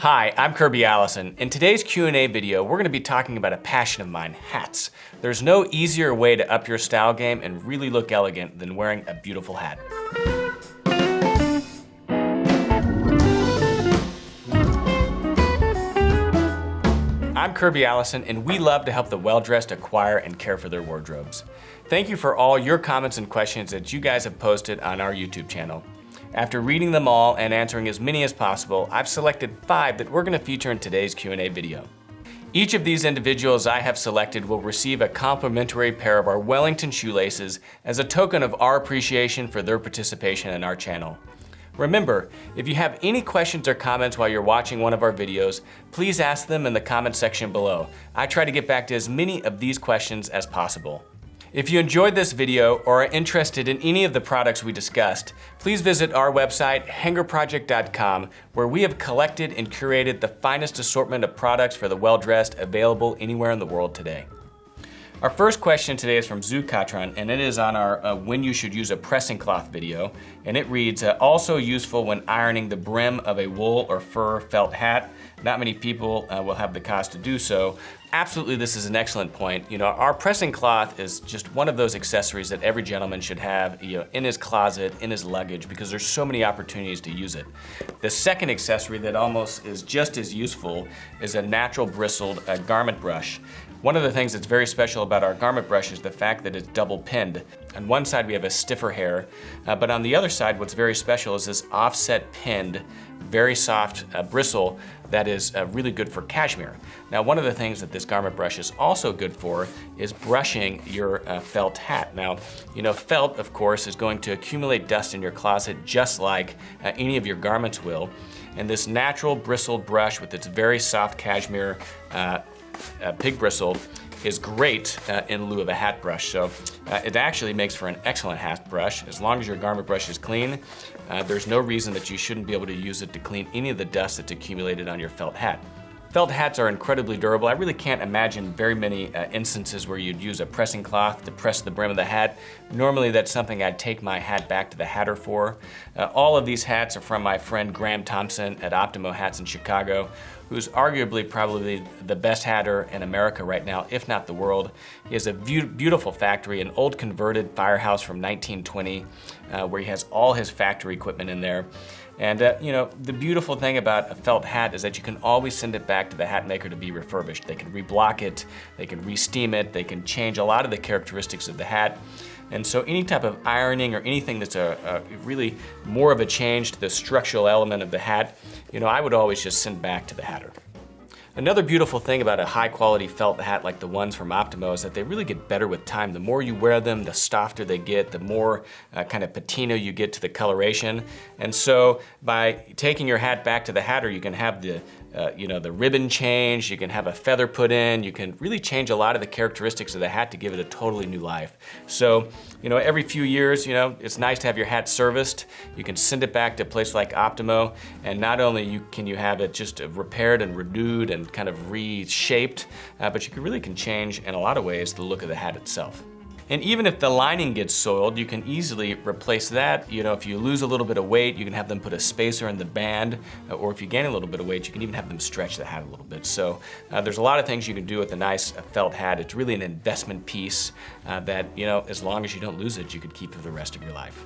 Hi, I'm Kirby Allison. In today's Q&A video, we're going to be talking about a passion of mine, hats. There's no easier way to up your style game and really look elegant than wearing a beautiful hat. I'm Kirby Allison, and we love to help the well-dressed acquire and care for their wardrobes. Thank you for all your comments and questions that you guys have posted on our YouTube channel. After reading them all and answering as many as possible, I've selected 5 that we're going to feature in today's Q&A video. Each of these individuals I have selected will receive a complimentary pair of our Wellington shoelaces as a token of our appreciation for their participation in our channel. Remember, if you have any questions or comments while you're watching one of our videos, please ask them in the comment section below. I try to get back to as many of these questions as possible. If you enjoyed this video or are interested in any of the products we discussed, please visit our website, hangerproject.com, where we have collected and curated the finest assortment of products for the well-dressed available anywhere in the world today. Our first question today is from Zukatron, and it is on our when you should use a pressing cloth video, and it reads, also useful when ironing the brim of a wool or fur felt hat. Not many people will have the cost to do so. Absolutely, this is an excellent point. You know, our pressing cloth is just one of those accessories that every gentleman should have, in his closet, in his luggage, because there's so many opportunities to use it. The second accessory that almost is just as useful is a natural bristled garment brush. One of the things that's very special about our garment brush is the fact that it's double pinned. On one side we have a stiffer hair, but on the other side what's very special is this offset pinned, very soft bristle that is really good for cashmere. Now, one of the things that this garment brush is also good for is brushing your felt hat. Now, felt, of course, is going to accumulate dust in your closet just like any of your garments will. And this natural bristled brush with its very soft cashmere pig bristle is great in lieu of a hat brush. So it actually makes for an excellent hat brush. As long as your garment brush is clean, there's no reason that you shouldn't be able to use it to clean any of the dust that's accumulated on your felt hat. Felt hats are incredibly durable. I really can't imagine very many instances where you'd use a pressing cloth to press the brim of the hat. Normally that's something I'd take my hat back to the hatter for. All of these hats are from my friend Graham Thompson at Optimo Hats in Chicago, who's arguably probably the best hatter in America right now, if not the world. He has a beautiful factory, an old converted firehouse from 1920, where he has all his factory equipment in there. And the beautiful thing about a felt hat is that you can always send it back to the hat maker to be refurbished. They can reblock it, they can re-steam it, they can change a lot of the characteristics of the hat. And so any type of ironing or anything that's a really more of a change to the structural element of the hat, I would always just send back to the hatter. Another beautiful thing about a high quality felt hat like the ones from Optimo is that they really get better with time. The more you wear them, the softer they get, the more kind of patina you get to the coloration. And so by taking your hat back to the hatter, you can have the ribbon change, you can have a feather put in, you can really change a lot of the characteristics of the hat to give it a totally new life. So, every few years, it's nice to have your hat serviced. You can send it back to a place like Optimo, and not only can you have it just repaired and renewed and kind of reshaped, but you really can change, in a lot of ways, the look of the hat itself. And even if the lining gets soiled, you can easily replace that. If you lose a little bit of weight, you can have them put a spacer in the band, or if you gain a little bit of weight, you can even have them stretch the hat a little bit. So there's a lot of things you can do with a nice felt hat. It's really an investment piece that, as long as you don't lose it, you could keep for the rest of your life.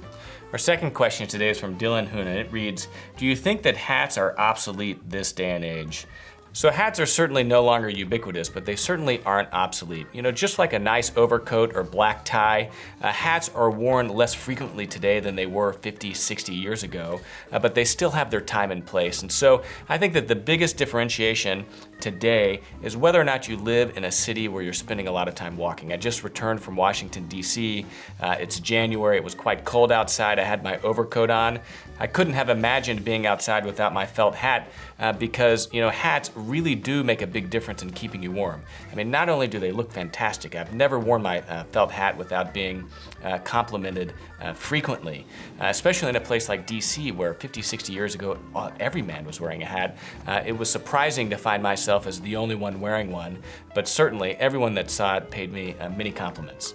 Our second question today is from Dylan Hoon, and it reads, do you think that hats are obsolete this day and age? So hats are certainly no longer ubiquitous, but they certainly aren't obsolete. Just like a nice overcoat or black tie, hats are worn less frequently today than they were 50, 60 years ago, but they still have their time and place. And so I think that the biggest differentiation today is whether or not you live in a city where you're spending a lot of time walking. I just returned from Washington, D.C. It's January, it was quite cold outside. I had my overcoat on. I couldn't have imagined being outside without my felt hat because, hats really do make a big difference in keeping you warm. I mean, not only do they look fantastic, I've never worn my felt hat without being complimented frequently, especially in a place like DC where 50, 60 years ago, every man was wearing a hat. It was surprising to find myself as the only one wearing one, but certainly everyone that saw it paid me many compliments.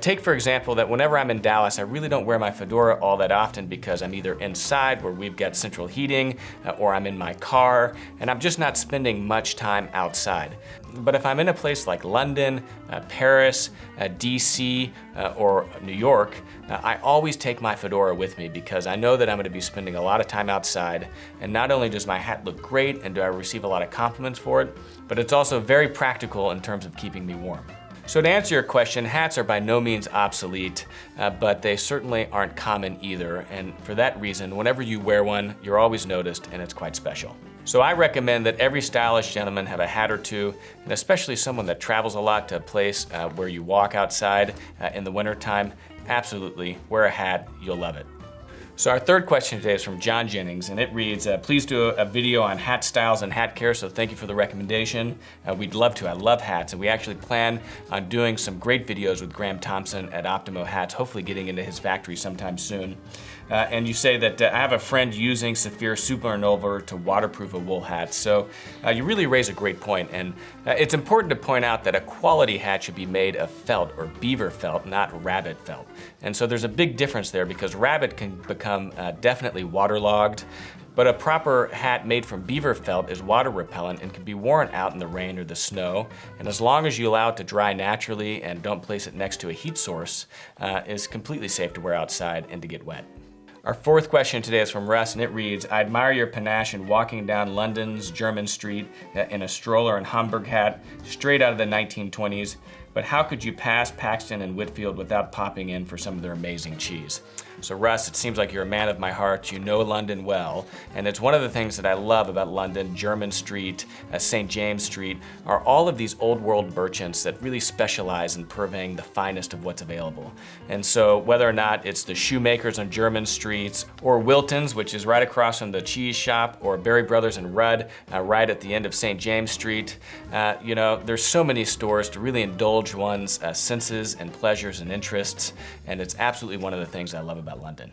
Take for example that whenever I'm in Dallas, I really don't wear my fedora all that often because I'm either inside where we've got central heating or I'm in my car and I'm just not spending much time outside. But if I'm in a place like London, Paris, DC, or New York, I always take my fedora with me because I know that I'm going to be spending a lot of time outside, and not only does my hat look great and do I receive a lot of compliments for it, but it's also very practical in terms of keeping me warm. So to answer your question, hats are by no means obsolete, but they certainly aren't common either. And for that reason, whenever you wear one, you're always noticed and it's quite special. So I recommend that every stylish gentleman have a hat or two, and especially someone that travels a lot to a place where you walk outside in the wintertime. Absolutely, wear a hat, you'll love it. So our third question today is from John Jennings, and it reads, please do a video on hat styles and hat care, so thank you for the recommendation. We'd love to, I love hats, and we actually plan on doing some great videos with Graham Thompson at Optimo Hats, hopefully getting into his factory sometime soon. And you say that I have a friend using Saphir Supernova to waterproof a wool hat, so you really raise a great point, and it's important to point out that a quality hat should be made of felt or beaver felt, not rabbit felt. And so there's a big difference there because rabbit can become definitely waterlogged, but a proper hat made from beaver felt is water repellent and can be worn out in the rain or the snow, and as long as you allow it to dry naturally and don't place it next to a heat source, is completely safe to wear outside and to get wet. Our fourth question today is from Russ, and it reads, I admire your panache in walking down London's Jermyn Street in a stroller and Homburg hat straight out of the 1920s, but how could you pass Paxton and Whitfield without popping in for some of their amazing cheese? So Russ, it seems like you're a man of my heart. You know London well, and it's one of the things that I love about London. Jermyn Street, St. James Street, are all of these old world merchants that really specialize in purveying the finest of what's available. And so whether or not it's the shoemakers on Jermyn Streets, or Wilton's, which is right across from the cheese shop, or Berry Brothers and Rudd, right at the end of St. James Street, you know, there's so many stores to really indulge one's senses and pleasures and interests, and it's absolutely one of the things I love about London.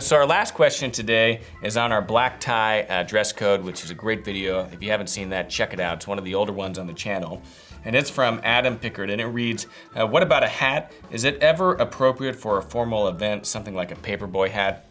So our last question today is on our black tie dress code, which is a great video. If you haven't seen that, check it out. It's one of the older ones on the channel. And it's from Adam Pickard, and it reads, what about a hat? Is it ever appropriate for a formal event, something like a paperboy hat?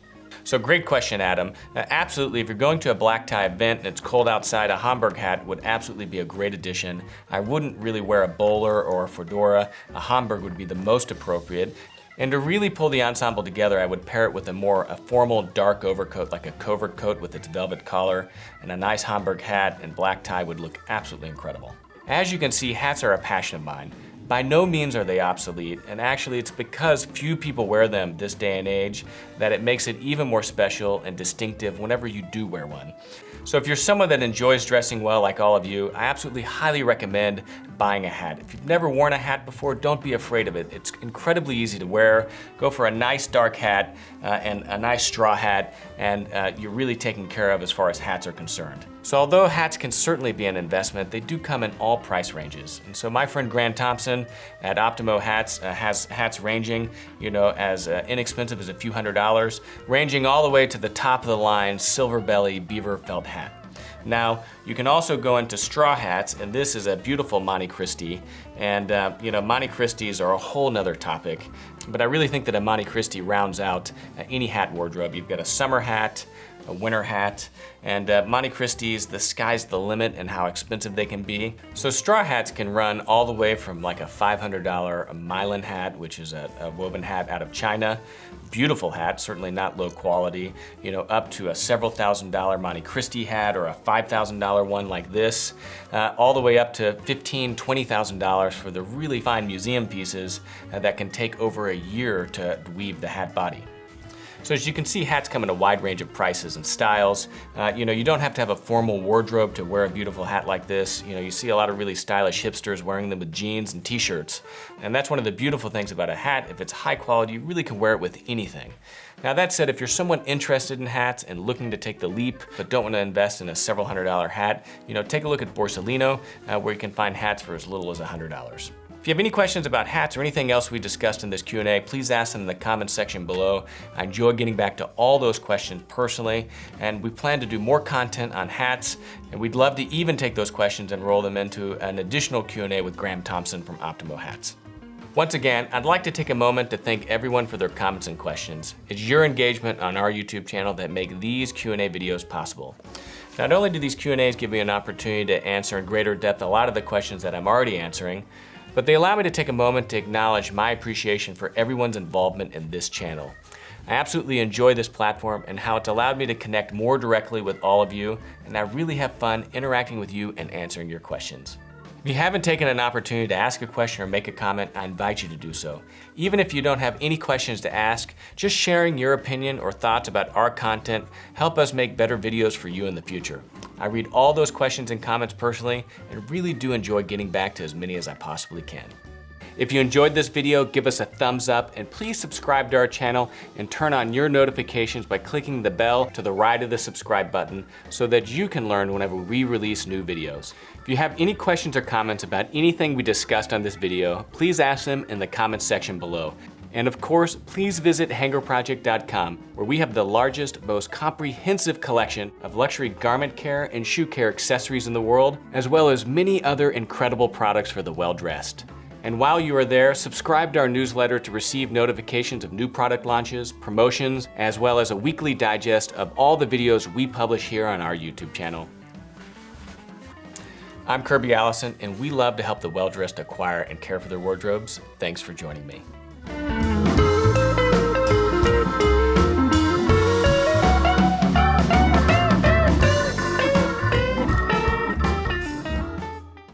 So great question, Adam. Absolutely, if you're going to a black tie event and it's cold outside, a Homburg hat would absolutely be a great addition. I wouldn't really wear a bowler or a fedora. A Homburg would be the most appropriate. And to really pull the ensemble together, I would pair it with a formal dark overcoat, like a covert coat with its velvet collar, and a nice Homburg hat and black tie would look absolutely incredible. As you can see, hats are a passion of mine. By no means are they obsolete, and actually it's because few people wear them this day and age that it makes it even more special and distinctive whenever you do wear one. So if you're someone that enjoys dressing well like all of you, I absolutely highly recommend buying a hat. If you've never worn a hat before, don't be afraid of it. It's incredibly easy to wear. Go for a nice dark hat and a nice straw hat, and you're really taken care of as far as hats are concerned. So although hats can certainly be an investment, they do come in all price ranges. And so my friend Graham Thompson at Optimo Hats has hats ranging, you know, as inexpensive as a few $100s, ranging all the way to the top of the line silver belly beaver felt hat. Now, you can also go into straw hats, and this is a beautiful Monte Cristi, and you know, Monte Cristis are a whole nother topic, but I really think that a Monte Cristi rounds out any hat wardrobe. You've got a summer hat, a winter hat, and Monte Cristis, the sky's the limit and how expensive they can be. So straw hats can run all the way from like a $500 Milan hat, which is a woven hat out of China, beautiful hat, certainly not low quality, you know, up to a several $1,000 Monte Cristi hat or a $5,000 one like this, all the way up to $15,000, $20,000 for the really fine museum pieces that can take over a year to weave the hat body. So as you can see, hats come in a wide range of prices and styles. You know, you don't have to have a formal wardrobe to wear a beautiful hat like this. You know, you see a lot of really stylish hipsters wearing them with jeans and t-shirts. And that's one of the beautiful things about a hat. If it's high quality, you really can wear it with anything. Now that said, if you're someone interested in hats and looking to take the leap, but don't want to invest in a several $100 hat, you know, take a look at Borsalino, where you can find hats for as little as $100. If you have any questions about hats or anything else we discussed in this Q&A, please ask them in the comments section below. I enjoy getting back to all those questions personally, and we plan to do more content on hats, and we'd love to even take those questions and roll them into an additional Q&A with Graham Thompson from Optimo Hats. Once again, I'd like to take a moment to thank everyone for their comments and questions. It's your engagement on our YouTube channel that make these Q&A videos possible. Not only do these Q&As give me an opportunity to answer in greater depth a lot of the questions that I'm already answering, but they allow me to take a moment to acknowledge my appreciation for everyone's involvement in this channel. I absolutely enjoy this platform and how it's allowed me to connect more directly with all of you, and I really have fun interacting with you and answering your questions. If you haven't taken an opportunity to ask a question or make a comment, I invite you to do so. Even if you don't have any questions to ask, just sharing your opinion or thoughts about our content help us make better videos for you in the future. I read all those questions and comments personally and really do enjoy getting back to as many as I possibly can. If you enjoyed this video, give us a thumbs up and please subscribe to our channel and turn on your notifications by clicking the bell to the right of the subscribe button so that you can learn whenever we release new videos. If you have any questions or comments about anything we discussed on this video, please ask them in the comments section below. And of course, please visit hangerproject.com, where we have the largest, most comprehensive collection of luxury garment care and shoe care accessories in the world, as well as many other incredible products for the well-dressed. And while you are there, subscribe to our newsletter to receive notifications of new product launches, promotions, as well as a weekly digest of all the videos we publish here on our YouTube channel. I'm Kirby Allison, and we love to help the well-dressed acquire and care for their wardrobes. Thanks for joining me.